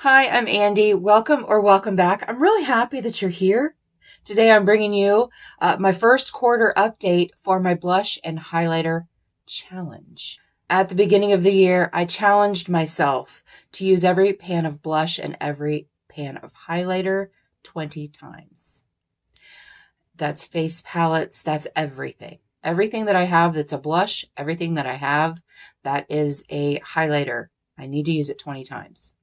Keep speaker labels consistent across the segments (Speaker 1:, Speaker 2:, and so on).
Speaker 1: Hi, I'm Andi. Welcome or welcome back. I'm really happy that you're here. Today I'm bringing you my first quarter update for my blush and highlighter challenge. At the beginning of the year, I challenged myself to use every pan of blush and every pan of highlighter 20 times. That's face palettes, that's everything. Everything that I have that's a blush, everything that I have that is a highlighter, I need to use it 20 times.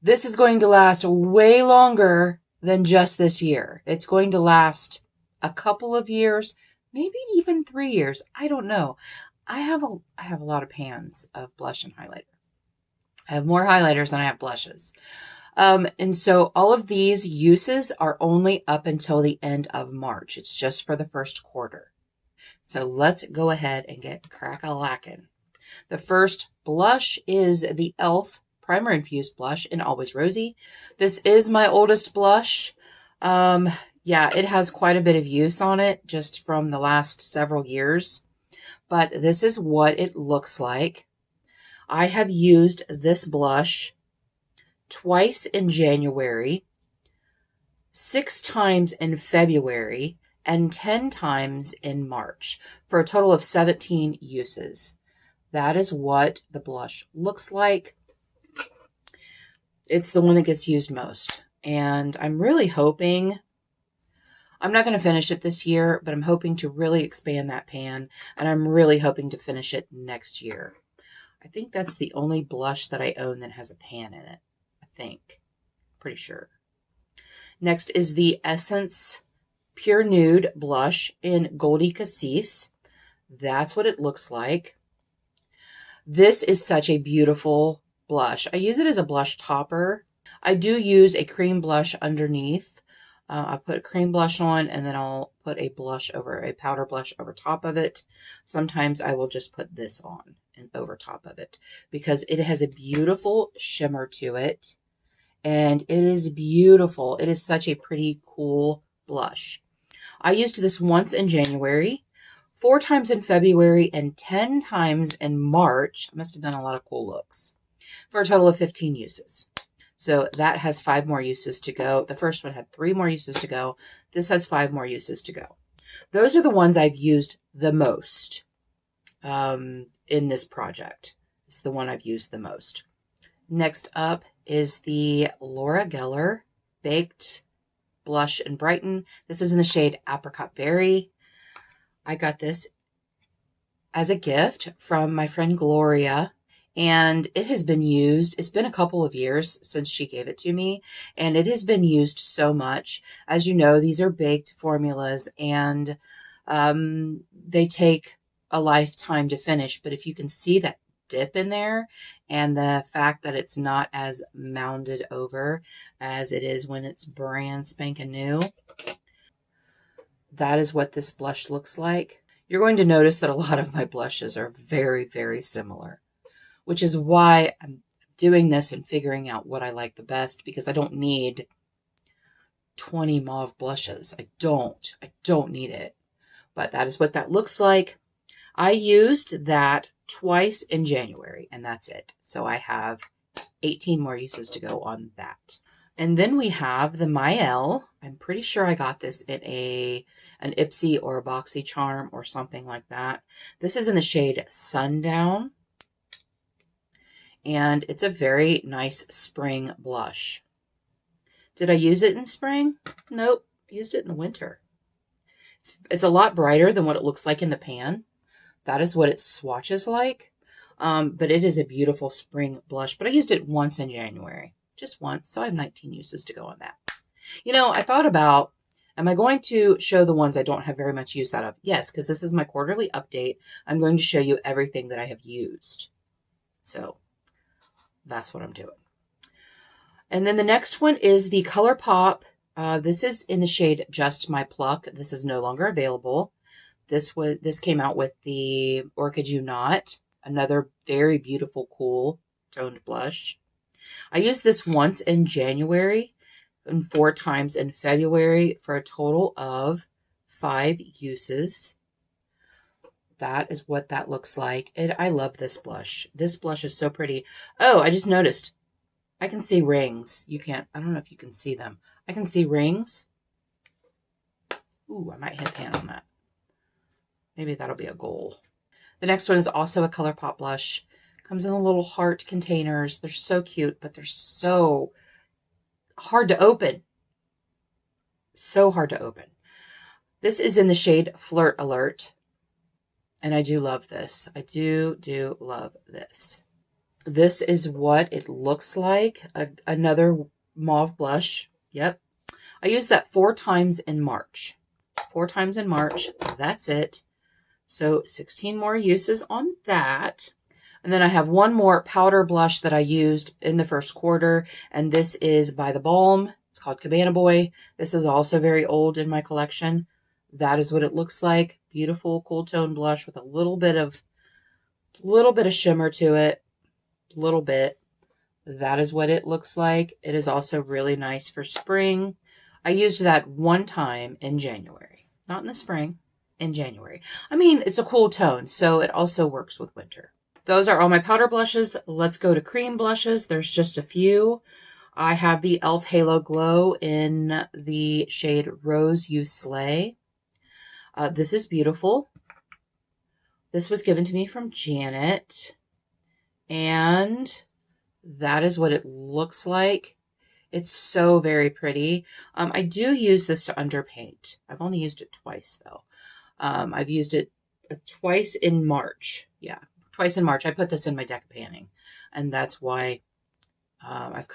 Speaker 1: This is going to last way longer than just this year. It's going to last a couple of years, maybe even 3 years. I don't know. I have a lot of pans of blush and highlighter. I have more highlighters than I have blushes. And so all of these uses are only up until the end of March. It's just for the first quarter. So let's go ahead and get crack-a-lackin'. The first blush is the e.l.f. Primer Infused Blush in Always Rosy. This is my oldest blush. Yeah, it has quite a bit of use on it just from the last several years. But this is what it looks like. I have used this blush twice in January, 6 times in February, and 10 times in March for a total of 17 uses. That is what the blush looks like. It's the one that gets used most. And I'm really hoping, I'm not going to finish it this year, but I'm hoping to really expand that pan. And I'm really hoping to finish it next year. I think that's the only blush that I own that has a pan in it. I think. Pretty sure. Next is the Essence Pure Nude Blush in Goldie Cassis. That's what it looks like. This is such a beautiful blush. I use it as a blush topper. I do use a cream blush underneath. I put a cream blush on and then I'll put a powder blush over top of it. Sometimes I will just put this on and over top of it because it has a beautiful shimmer to it and it is beautiful. It is such a pretty cool blush. I used this once in January, 4 times in February, and 10 times in March. I must have done a lot of cool looks for a total of 15 uses. So that has 5 more uses to go. The first one had 3 more uses to go. This has 5 more uses to go. Those are the ones I've used the most in this project. It's the one I've used the most. Next up is the Laura Geller Baked Blush and Brighten. This is in the shade Apricot Berry. I got this as a gift from my friend Gloria. And it has been used, it's been a couple of years since she gave it to me, and it has been used so much. As you know, these are baked formulas, and they take a lifetime to finish. But if you can see that dip in there, and the fact that it's not as mounded over as it is when it's brand spanking new, that is what this blush looks like. You're going to notice that a lot of my blushes are very, very similar, which is why I'm doing this and figuring out what I like the best, because I don't need 20 mauve blushes. I don't need it. But that is what that looks like. I used that twice in January, and that's it. So I have 18 more uses to go on that. And then we have the Mael. I'm pretty sure I got this in an Ipsy or a BoxyCharm or something like that. This is in the shade Sundown. And it's a very nice spring blush. Did I use it in spring? Nope. I used it in the winter. It's a lot brighter than what it looks like in the pan. That is what it swatches like. But it is a beautiful spring blush. But I used it once in January. Just once. So I have 19 uses to go on that. You know, I thought about, am I going to show the ones I don't have very much use out of? Yes, because this is my quarterly update. I'm going to show you everything that I have used. So that's what I'm doing. And then the next one is the ColourPop. This is in the shade Just My Pluck. This is no longer available. This came out with the Orchid You Not, another very beautiful, cool toned blush. I used this once in January and 4 times in February for a total of 5 uses. That is what that looks like. I love this blush. This blush is so pretty. Oh, I just noticed I can see rings. You can't, I don't know if you can see them. I can see rings. Ooh, I might hit pan on that. Maybe that'll be a goal. The next one is also a ColourPop blush. Comes in a little heart containers. They're so cute, but they're so hard to open. So hard to open. This is in the shade Flirt Alert. And I do love this. I do love this. This is what it looks like. Another mauve blush. Yep. I used that 4 times in March. 4 times in March. That's it. So 16 more uses on that. And then I have one more powder blush that I used in the first quarter. And this is by The Balm. It's called Cabana Boy. This is also very old in my collection. That is what it looks like. Beautiful cool tone blush with a little bit of shimmer to it. Little bit. That is what it looks like. It is also really nice for spring. I used that 1 time in January. Not in the spring, in January. I mean, it's a cool tone, so it also works with winter. Those are all my powder blushes. Let's go to cream blushes. There's just a few. I have the e.l.f. Halo Glow in the shade Rose You Slay. This is beautiful. This was given to me from Janet. And that is what it looks like. It's so very pretty. I do use this to underpaint. I've only used it twice, though. I've used it twice in March. Yeah, twice in March. I put this in my deck of panning, and that's why I've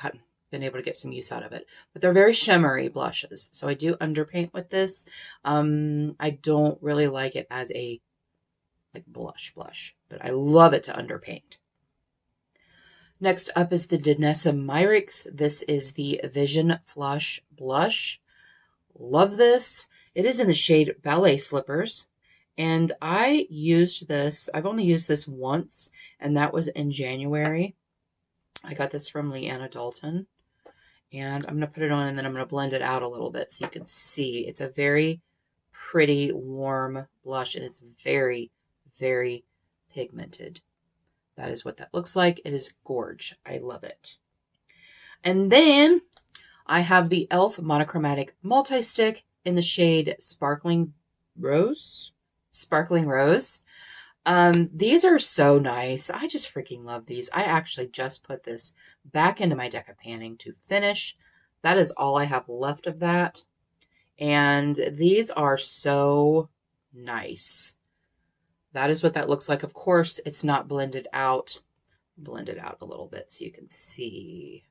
Speaker 1: been able to get some use out of it. But they're very shimmery blushes, so I do underpaint with this. I don't really like it as a blush, but I love it to underpaint. Next up is the Danessa Myricks. This is the Vision Flush Blush. Love this. It is in the shade Ballet Slippers. And I used this, I've only used this once, and that was in January. I got this from Leanna Dalton. And I'm going to put it on and then I'm going to blend it out a little bit so you can see. It's a very pretty, warm blush, and it's very, very pigmented. That is what that looks like. It is gorge. I love it. And then I have the e.l.f. Monochromatic Multi-Stick in the shade Sparkling Rose. Sparkling Rose. These are so nice. I just freaking love these. I actually just put this back into my deck of panning to finish. That is all I have left of that. And these are so nice. That is what that looks like. Of course, it's not blended out. Blend it out a little bit so you can see.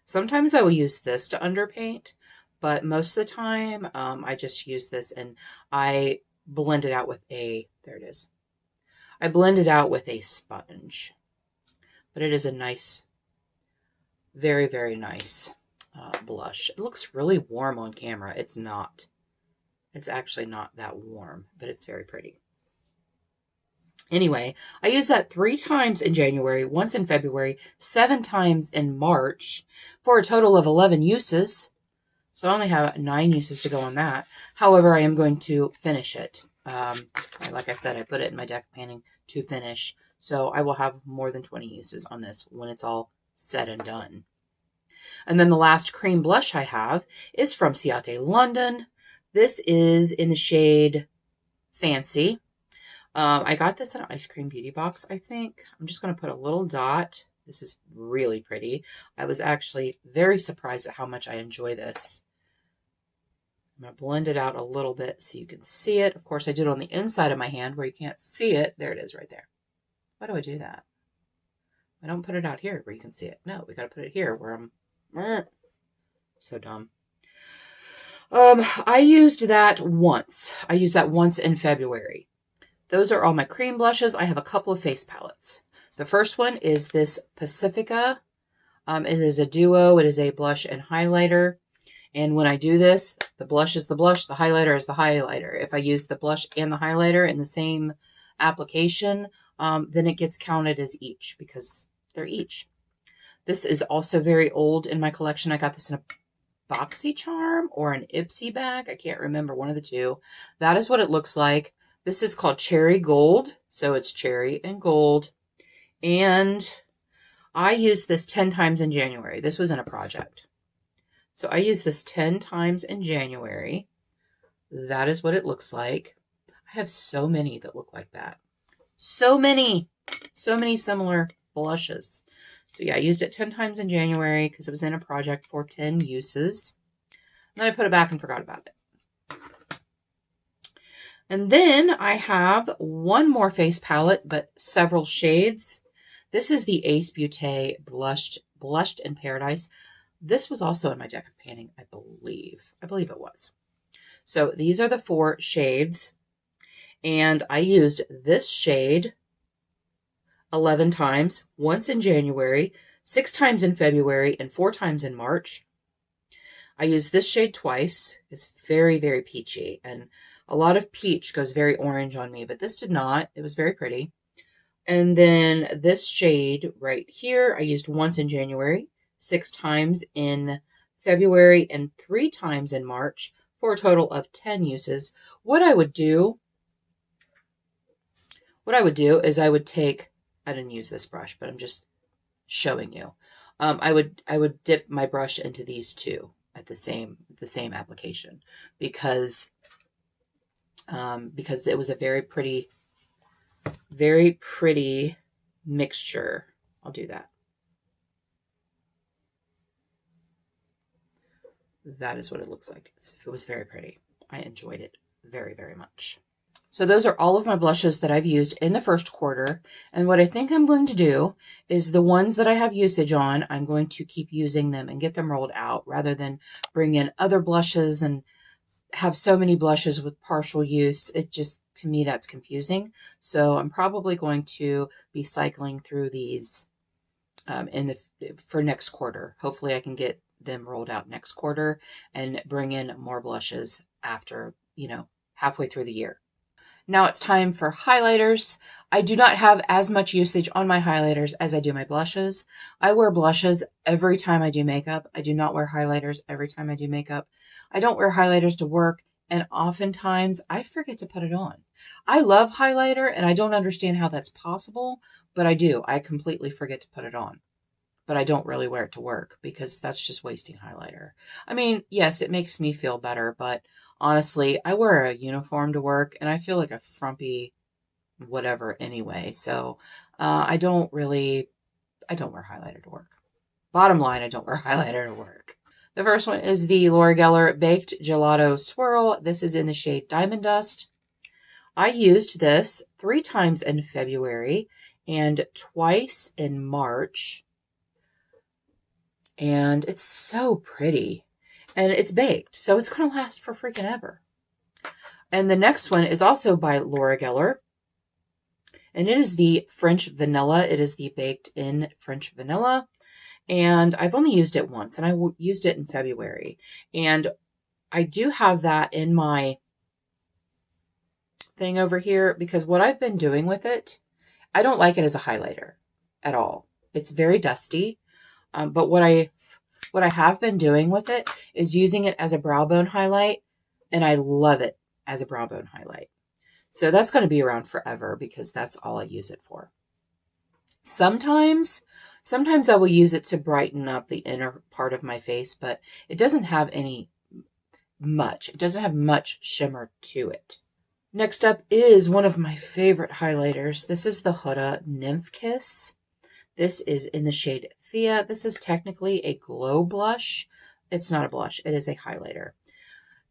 Speaker 1: Sometimes I will use this to underpaint, but most of the time I just use this and I blend it out with there it is. I blend it out with a sponge. But it is a nice, very, very nice blush. It looks really warm on camera. It's not. It's actually not that warm, but it's very pretty. Anyway, I used that 3 times in January, once in February, 7 times in March, for a total of 11 uses. So I only have 9 uses to go on that. However, I am going to finish it. Like I said, I put it in my deck of panning to finish. So I will have more than 20 uses on this when it's all said and done. And then the last cream blush I have is from Ciate London. This is in the shade Fancy. I got this in an Ice Cream Beauty box, I think. I'm just going to put a little dot. This is really pretty. I was actually very surprised at how much I enjoy this. I'm going to blend it out a little bit so you can see it. Of course, I did it on the inside of my hand where you can't see it. There it is right there. Why do I do that? I don't put it out here where you can see it. No, we got to put it here where I'm... So dumb. I used that once. I used that once in February. Those are all my cream blushes. I have a couple of face palettes. The first one is this Pacifica. It is a duo. It is a blush and highlighter. And when I do this, the blush is the blush, the highlighter is the highlighter. If I use the blush and the highlighter in the same application, then it gets counted as each because they're each. This is also very old in my collection. I got this in a BoxyCharm or an Ipsy bag. I can't remember, one of the two. That is what it looks like. This is called Cherry Gold. So it's cherry and gold. And I used this 10 times in January. This was in a project. So I used this 10 times in January. That is what it looks like. I have so many that look like that. So many similar blushes. So yeah, I used it 10 times in January because it was in a project for 10 uses. And then I put it back and forgot about it. And then I have one more face palette, but several shades. This is the Ace Beauté Blushed in Paradise. This was also in my deck of painting, I believe. I believe it was. So these are the 4 shades. And I used this shade 11 times, once in January, 6 times in February, and 4 times in March. I used this shade twice. It's very, very peachy. And a lot of peach goes very orange on me, but this did not. It was very pretty. And then this shade right here, I used once in January, 6 times in February, and 3 times in March, for a total of 10 uses. What I would do is I would take, I didn't use this brush, but I'm just showing you. I would dip my brush into these two at the same application because it was a very pretty mixture. I'll do that. That is what it looks like. It was very pretty. I enjoyed it very, very much. So those are all of my blushes that I've used in the first quarter. And what I think I'm going to do is the ones that I have usage on, I'm going to keep using them and get them rolled out rather than bring in other blushes and have so many blushes with partial use. It just, to me, that's confusing. So I'm probably going to be cycling through these for next quarter. Hopefully I can get them rolled out next quarter and bring in more blushes after, halfway through the year. Now it's time for highlighters. I do not have as much usage on my highlighters as I do my blushes. I wear blushes every time I do makeup. I do not wear highlighters every time I do makeup. I don't wear highlighters to work, and oftentimes I forget to put it on. I love highlighter, and I don't understand how that's possible, but I do. I completely forget to put it on. But I don't really wear it to work because that's just wasting highlighter. I mean, yes, it makes me feel better, but honestly, I wear a uniform to work and I feel like a frumpy whatever anyway. So I don't wear highlighter to work. Bottom line, I don't wear highlighter to work. The first one is the Laura Geller Baked Gelato Swirl. This is in the shade Diamond Dust. I used this 3 times in February and twice in March. And it's so pretty. And it's baked, so it's going to last for freaking ever. And the next one is also by Laura Geller. And it is the French Vanilla. It is the Baked in French Vanilla. And I've only used it once, and I used it in February. And I do have that in my thing over here because what I've been doing with it, I don't like it as a highlighter at all. It's very dusty. But what I have been doing with it is using it as a brow bone highlight, and I love it as a brow bone highlight. So that's going to be around forever because that's all I use it for. Sometimes I will use it to brighten up the inner part of my face, but it doesn't have much. It doesn't have much shimmer to it. Next up is one of my favorite highlighters. This is the Huda Nymph Kiss. This is in the shade Thea. This is technically a glow blush. It's not a blush. It is a highlighter.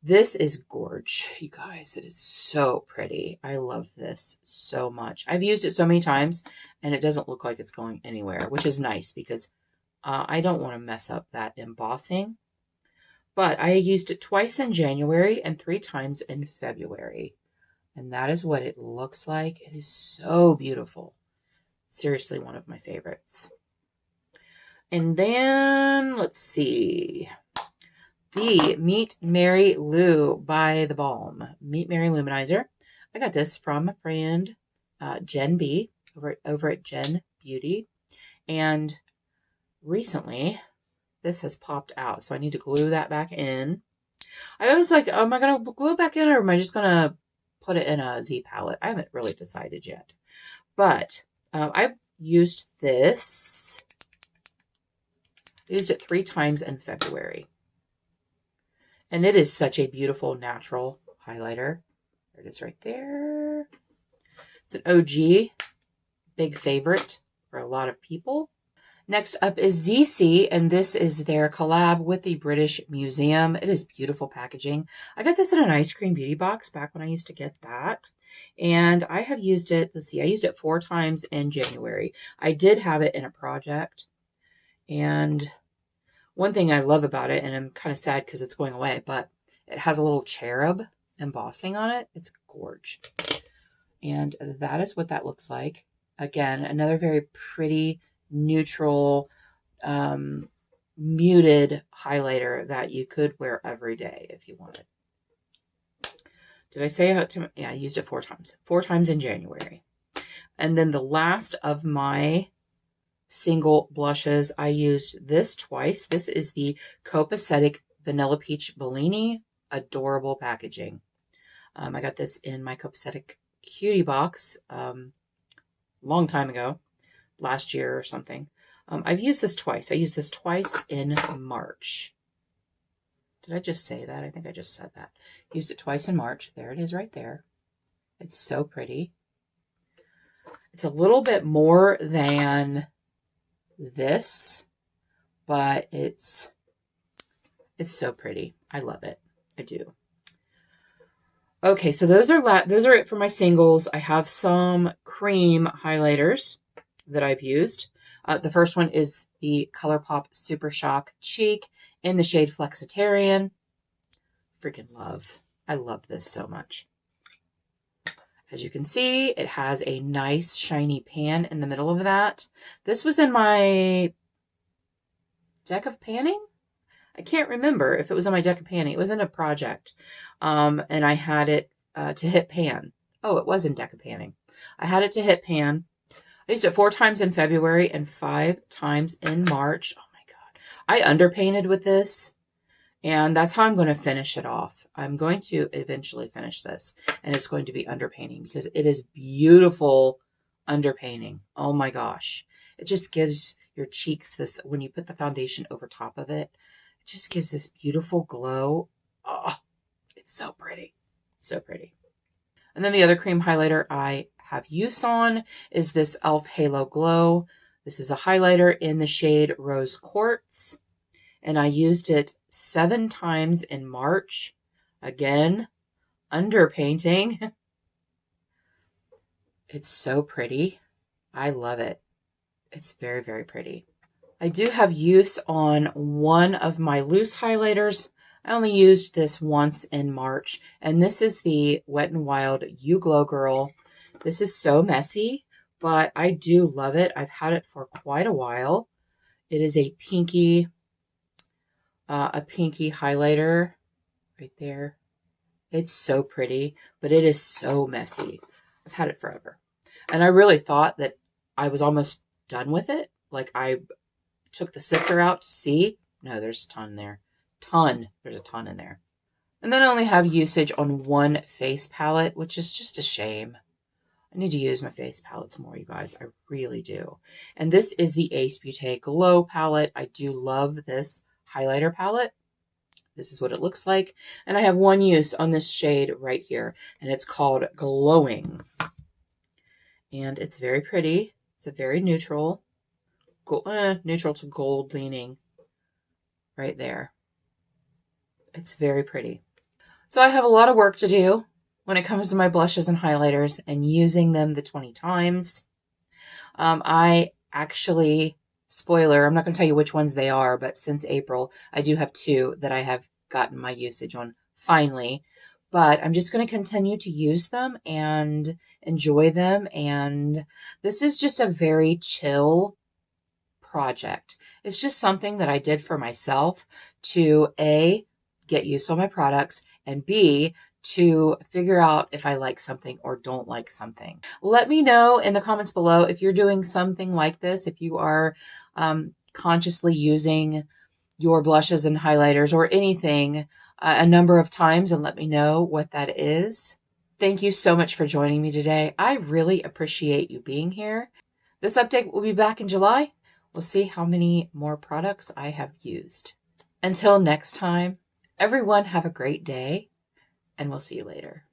Speaker 1: This is gorge, you guys. It is so pretty. I love this so much. I've used it so many times, and it doesn't look like it's going anywhere, which is nice because I don't want to mess up that embossing. But I used it twice in January and 3 times in February. And that is what it looks like. It is so beautiful. Seriously, one of my favorites. And then, let's see. The Meet Mary Lou by The Balm. Meet Mary Luminizer. I got this from a friend, Jen B, over at Jen Beauty. And recently, this has popped out. So I need to glue that back in. I was like, am I going to glue it back in or am I just going to put it in a Z palette? I haven't really decided yet. But I've used this I used it 3 times in February. And it is such a beautiful natural highlighter. There it is right there. It's an OG, big favorite for a lot of people. Next up is ZC, and this is their collab with the British Museum. It is beautiful packaging. I got this in an ice cream beauty box back when I used to get that. And I have used it, let's see, I used it 4 times in January. I did have it in a project. And one thing I love about it, and I'm kind of sad because it's going away, but it has a little cherub embossing on it. It's gorgeous. And that is what that looks like. Again, another very pretty, neutral, muted highlighter that you could wear every day if you wanted. Did I say how to? Yeah, I used it 4 times. 4 times in January. And then the last of my single blushes, I used this twice. This is the Copacetic Vanilla Peach Bellini. Adorable packaging. I got this in my Copacetic Cutie box long time ago. Last year or something. I've used this twice. I used this twice in March. Did I just say that? I think I just said that. Used it twice in March. There it is right there. It's so pretty. It's a little bit more than this, but it's so pretty. I love it. I do. Okay, so those are it for my singles. I have some cream highlighters that I've used. The first one is the ColourPop Super Shock Cheek in the shade Flexitarian. Freaking love. I love this so much. As you can see, it has a nice shiny pan in the middle of that. This was in my deck of panning? I can't remember if it was in my deck of panning. It was in a project. And I had it to hit pan. Oh, it was in deck of panning. I had it to hit pan. I used it 4 times in February and 5 times in March. Oh my God. I underpainted with this, and that's how I'm going to finish it off. I'm going to eventually finish this, and it's going to be underpainting because it is beautiful underpainting. Oh my gosh. It just gives your cheeks this, when you put the foundation over top of it, it just gives this beautiful glow. Oh, it's so pretty. So pretty. And then the other cream highlighter I have use on is this e.l.f. Halo Glow. This is a highlighter in the shade Rose Quartz, and I used it 7 times in March. Again, underpainting. It's so pretty. I love it. It's very, very pretty. I do have use on one of my loose highlighters. I only used this once in March, and this is the Wet n Wild You Glow Girl. This is so messy, but I do love it. I've had it for quite a while. It is a pinky highlighter right there. It's so pretty, but it is so messy. I've had it forever. And I really thought that I was almost done with it. Like I took the sifter out to see. No, there's a ton there. There's a ton in there. And then I only have usage on one face palette, which is just a shame. I need to use my face palettes more, you guys. I really do. And this is the Ace Beauté Glow palette. I do love this highlighter palette. This is what it looks like. And I have one use on this shade right here, and it's called Glowing. And it's very pretty. It's a very neutral to gold leaning right there. It's very pretty. So I have a lot of work to do when it comes to my blushes and highlighters and using them the 20 times. I actually, spoiler, I'm not going to tell you which ones they are, but since April, I do have 2 that I have gotten my usage on finally. But I'm just going to continue to use them and enjoy them. And this is just a very chill project. It's just something that I did for myself to A, get used on my products, and B, to figure out if I like something or don't like something. Let me know in the comments below if you're doing something like this, if you are consciously using your blushes and highlighters or anything a number of times, and let me know what that is. Thank you so much for joining me today. I really appreciate you being here. This update will be back in July We'll see how many more products I have used. Until next time, everyone have a great day, and we'll see you later.